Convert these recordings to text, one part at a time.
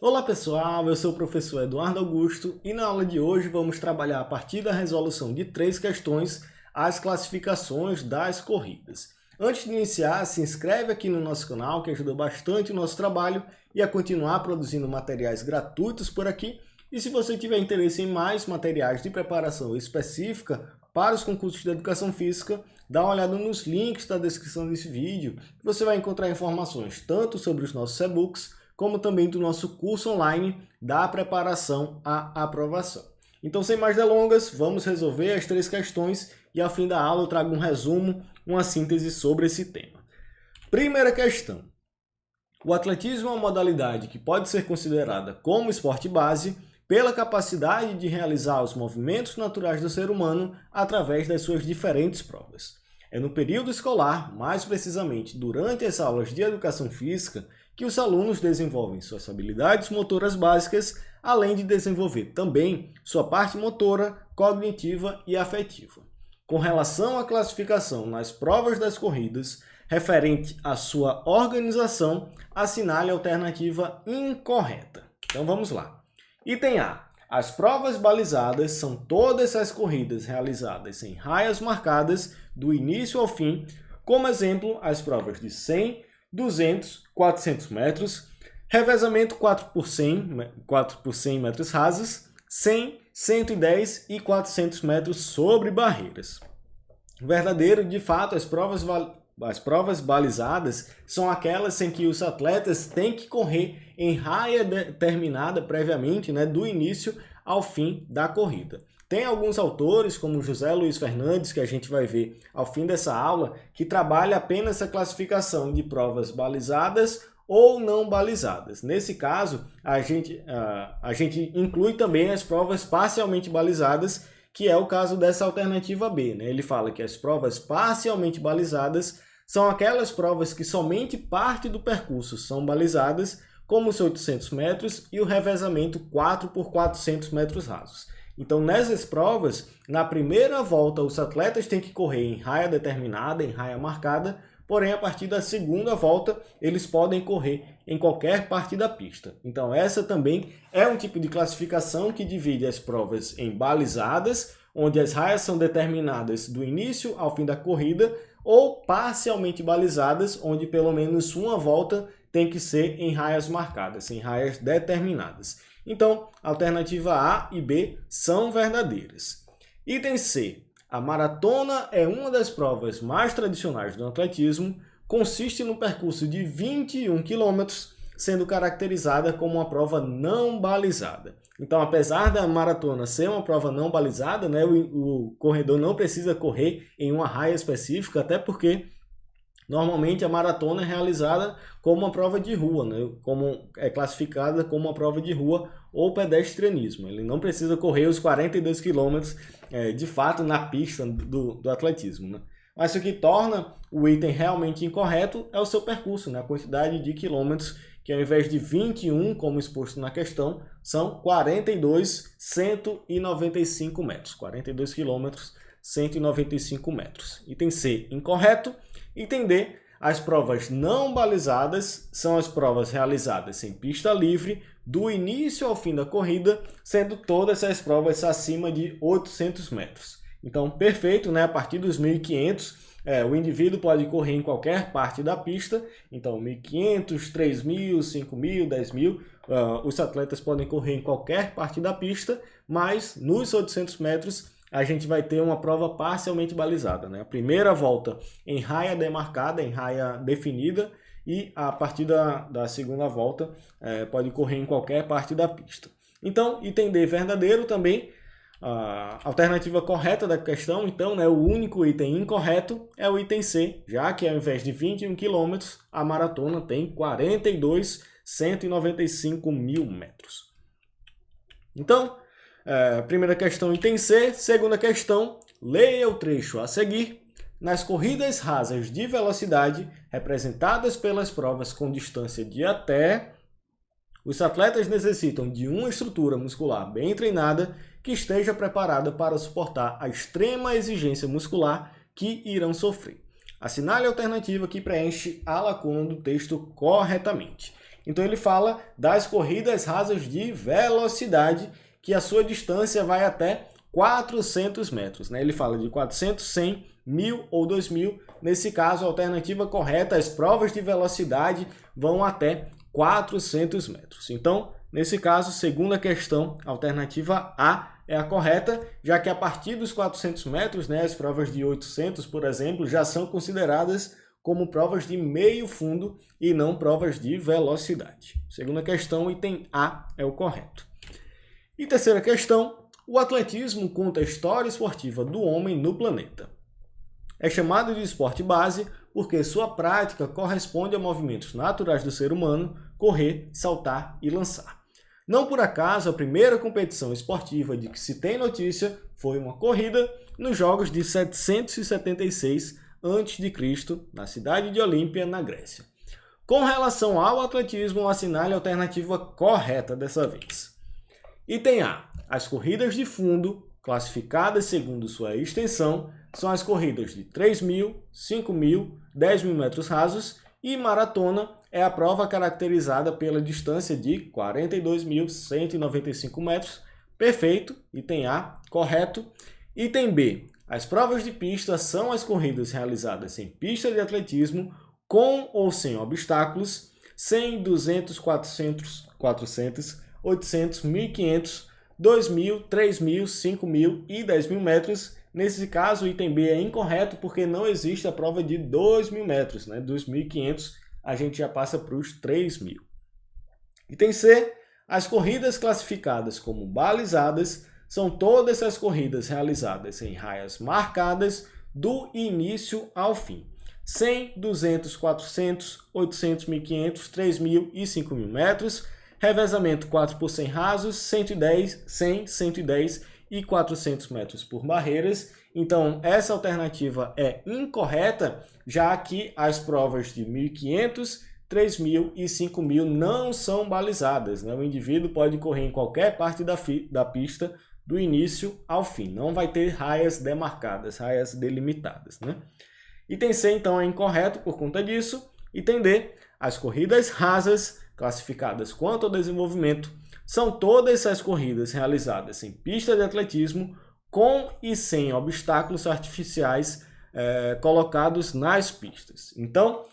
Olá pessoal, eu sou o professor Eduardo Augusto e na aula de hoje vamos trabalhar a partir da resolução de 3 questões as classificações das corridas. Antes de iniciar, se inscreve aqui no nosso canal que ajuda bastante o nosso trabalho e a continuar produzindo materiais gratuitos por aqui. E se você tiver interesse em mais materiais de preparação específica para os concursos de Educação Física, dá uma olhada nos links da descrição desse vídeo. Você vai encontrar informações tanto sobre os nossos e-books, como também do nosso curso online da preparação à aprovação. Então, sem mais delongas, vamos resolver as 3 questões e ao fim da aula eu trago um resumo, uma síntese sobre esse tema. Primeira questão. O atletismo é uma modalidade que pode ser considerada como esporte base pela capacidade de realizar os movimentos naturais do ser humano através das suas diferentes provas. É no período escolar, mais precisamente durante as aulas de educação física, que os alunos desenvolvem suas habilidades motoras básicas, além de desenvolver também sua parte motora, cognitiva e afetiva. Com relação à classificação nas provas das corridas, referente à sua organização, assinale a alternativa incorreta. Então vamos lá. Item A. As provas balizadas são todas as corridas realizadas em raias marcadas do início ao fim, como exemplo, as provas de 100, 200, 400 metros, revezamento 4 por 100 metros rasos, 100, 110 e 400 metros sobre barreiras. Verdadeiro, de fato, as provas balizadas são aquelas em que os atletas têm que correr em raia determinada previamente, do início ao fim da corrida. Tem alguns autores, como José Luiz Fernandes, que a gente vai ver ao fim dessa aula, que trabalha apenas essa classificação de provas balizadas ou não balizadas. Nesse caso, a gente inclui também as provas parcialmente balizadas, que é o caso dessa alternativa B. Ele fala que as provas parcialmente balizadas são aquelas provas que somente parte do percurso são balizadas, como os 800 metros e o revezamento 4 por 400 metros rasos. Então, nessas provas, na primeira volta, os atletas têm que correr em raia determinada, em raia marcada, porém, a partir da segunda volta, eles podem correr em qualquer parte da pista. Então, essa também é um tipo de classificação que divide as provas em balizadas, onde as raias são determinadas do início ao fim da corrida, ou parcialmente balizadas, onde pelo menos uma volta tem que ser em raias marcadas, em raias determinadas. Então, a alternativa A e B são verdadeiras. Item C. A maratona é uma das provas mais tradicionais do atletismo, consiste no percurso de 21 km, sendo caracterizada como uma prova não balizada. Então, apesar da maratona ser uma prova não balizada, o corredor não precisa correr em uma raia específica, até porque normalmente a maratona é realizada como uma prova de rua, como é classificada como uma prova de rua ou pedestrianismo. Ele não precisa correr os 42 quilômetros de fato na pista do atletismo. Mas o que torna o item realmente incorreto é o seu percurso, a quantidade de quilômetros, que ao invés de 21, como exposto na questão, são 42,195 metros. 42 quilômetros, 195 metros. Item C, incorreto. Item D, as provas não balizadas são as provas realizadas em pista livre, do início ao fim da corrida, sendo todas as provas acima de 800 metros. Então, perfeito, a partir dos 1.500, o indivíduo pode correr em qualquer parte da pista. Então, 1.500, 3.000, 5.000, 10.000, os atletas podem correr em qualquer parte da pista, mas nos 800 metros a gente vai ter uma prova parcialmente balizada. A primeira volta em raia demarcada, em raia definida, e a partir da segunda volta pode correr em qualquer parte da pista. Então, item D verdadeiro também. A alternativa correta da questão, então, o único item incorreto é o item C, já que ao invés de 21 km, a maratona tem 42,195 mil metros. Então, primeira questão, item C. Segunda questão, leia o trecho a seguir. Nas corridas rasas de velocidade, representadas pelas provas com distância de até, os atletas necessitam de uma estrutura muscular bem treinada que esteja preparada para suportar a extrema exigência muscular que irão sofrer. Assinale a alternativa que preenche a lacuna do texto corretamente. Então ele fala das corridas rasas de velocidade, que a sua distância vai até 400 metros. Né? Ele fala de 400, 100, 1000 ou 2000. Nesse caso, a alternativa correta, as provas de velocidade vão até 400 metros. Então, nesse caso, segunda questão, a alternativa A é a correta, já que a partir dos 400 metros, né, as provas de 800, por exemplo, já são consideradas como provas de meio fundo e não provas de velocidade. Segunda questão, item A é o correto. E terceira questão, o atletismo conta a história esportiva do homem no planeta. É chamado de esporte base porque sua prática corresponde a movimentos naturais do ser humano, correr, saltar e lançar. Não por acaso, a primeira competição esportiva de que se tem notícia foi uma corrida nos Jogos de 776 a.C., na cidade de Olímpia, na Grécia. Com relação ao atletismo, assinale a alternativa correta dessa vez. Item A. As corridas de fundo, classificadas segundo sua extensão, são as corridas de 3.000, 5.000, 10.000 metros rasos e maratona é a prova caracterizada pela distância de 42.195 metros. Perfeito, item A, correto. Item B, as provas de pista são as corridas realizadas em pista de atletismo com ou sem obstáculos, 100, 200, 400, 800, 1.500, 2.000, 3.000, 5.000 e 10.000 metros. Nesse caso, o item B é incorreto porque não existe a prova de 2.000 metros. Né? 2.500 a gente já passa para os 3.000. Item C, as corridas classificadas como balizadas são todas as corridas realizadas em raias marcadas do início ao fim. 100, 200, 400, 800, 1.500, 3.000 e 5.000 metros. Revezamento 4 por 100 rasos, 110, 100, 110 e 400 metros por barreiras. Então, essa alternativa é incorreta, já que as provas de 1.500, 3.000 e 5.000 não são balizadas. Né? O indivíduo pode correr em qualquer parte da pista, do início ao fim. Não vai ter raias demarcadas, raias delimitadas. Né? Item C, então, é incorreto por conta disso. Item D, as corridas rasas, classificadas quanto ao desenvolvimento, são todas as corridas realizadas em pista de atletismo com e sem obstáculos artificiais colocados nas pistas. Então,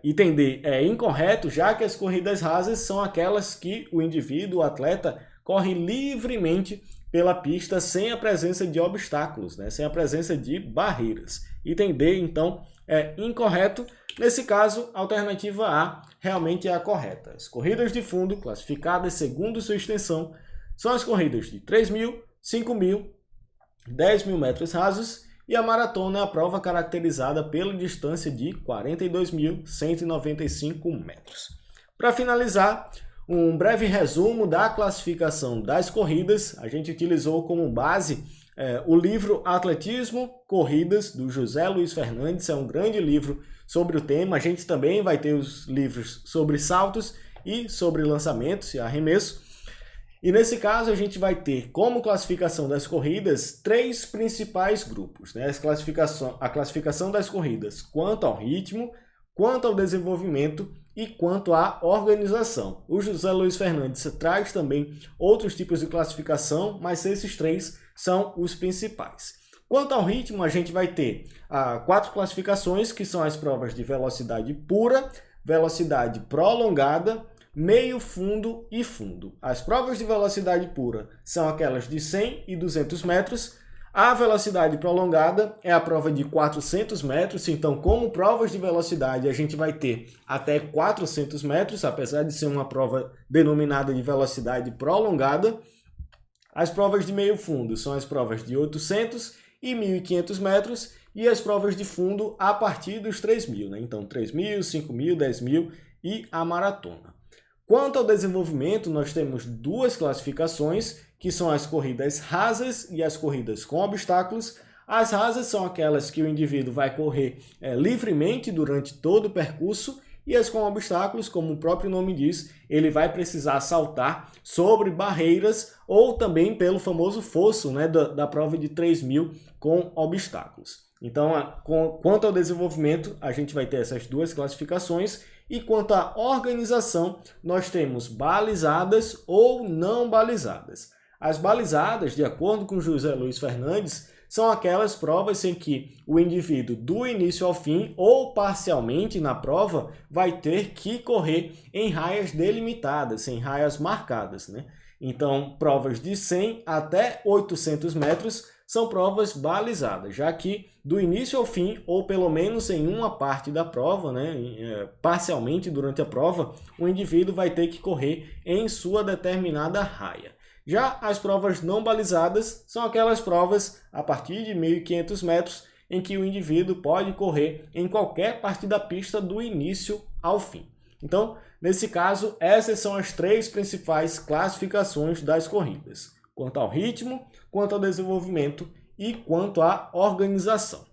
item D é incorreto, já que as corridas rasas são aquelas que o indivíduo, o atleta, corre livremente pela pista sem a presença de obstáculos, né? Sem a presença de barreiras. Item D, então, é incorreto. Nesse caso, a alternativa A realmente é a correta. As corridas de fundo, classificadas segundo sua extensão, são as corridas de 3.000, 5.000, 10.000 metros rasos e a maratona é a prova caracterizada pela distância de 42.195 metros. Para finalizar, um breve resumo da classificação das corridas. A gente utilizou como base o livro Atletismo, Corridas, do José Luiz Fernandes. É um grande livro sobre o tema. A gente também vai ter os livros sobre saltos e sobre lançamentos e arremesso. E nesse caso a gente vai ter como classificação das corridas 3 principais grupos. Né? A classificação das corridas quanto ao ritmo, quanto ao desenvolvimento e quanto à organização. O José Luiz Fernandes traz também outros tipos de classificação, mas esses 3 são os principais. Quanto ao ritmo, a gente vai ter 4 classificações, que são as provas de velocidade pura, velocidade prolongada, meio fundo e fundo. As provas de velocidade pura são aquelas de 100 e 200 metros. A velocidade prolongada é a prova de 400 metros, então como provas de velocidade a gente vai ter até 400 metros, apesar de ser uma prova denominada de velocidade prolongada. As provas de meio fundo são as provas de 800 e 1.500 metros e as provas de fundo a partir dos 3.000, né? Então 3.000, 5.000, 10.000 e a maratona. Quanto ao desenvolvimento, nós temos 2 classificações, que são as corridas rasas e as corridas com obstáculos. As rasas são aquelas que o indivíduo vai correr livremente durante todo o percurso, e as com obstáculos, como o próprio nome diz, ele vai precisar saltar sobre barreiras ou também pelo famoso fosso, né, da prova de 3.000 com obstáculos. Então, quanto ao desenvolvimento, a gente vai ter essas 2 classificações E quanto à organização, nós temos balizadas ou não balizadas. As balizadas, de acordo com José Luiz Fernandes, são aquelas provas em que o indivíduo, do início ao fim ou parcialmente na prova, vai ter que correr em raias delimitadas, em raias marcadas, né? Então, provas de 100 até 800 metros são provas balizadas, já que do início ao fim, ou pelo menos em uma parte da prova, né, parcialmente durante a prova, o indivíduo vai ter que correr em sua determinada raia. Já as provas não balizadas são aquelas provas a partir de 1.500 metros em que o indivíduo pode correr em qualquer parte da pista do início ao fim. Então, nesse caso, essas são as três principais classificações das corridas: quanto ao ritmo, quanto ao desenvolvimento e quanto à organização.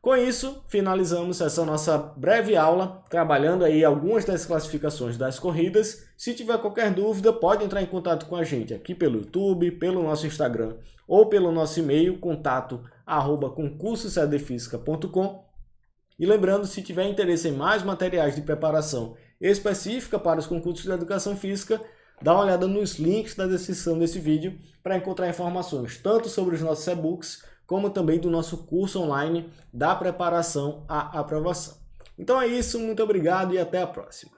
Com isso, finalizamos essa nossa breve aula, trabalhando aí algumas das classificações das corridas. Se tiver qualquer dúvida, pode entrar em contato com a gente aqui pelo YouTube, pelo nosso Instagram ou pelo nosso e-mail, contato@concursoceadefisica.com. E lembrando, se tiver interesse em mais materiais de preparação específica para os concursos de educação física, dá uma olhada nos links da descrição desse vídeo para encontrar informações tanto sobre os nossos e-books, como também do nosso curso online da preparação à aprovação. Então é isso, muito obrigado e até a próxima.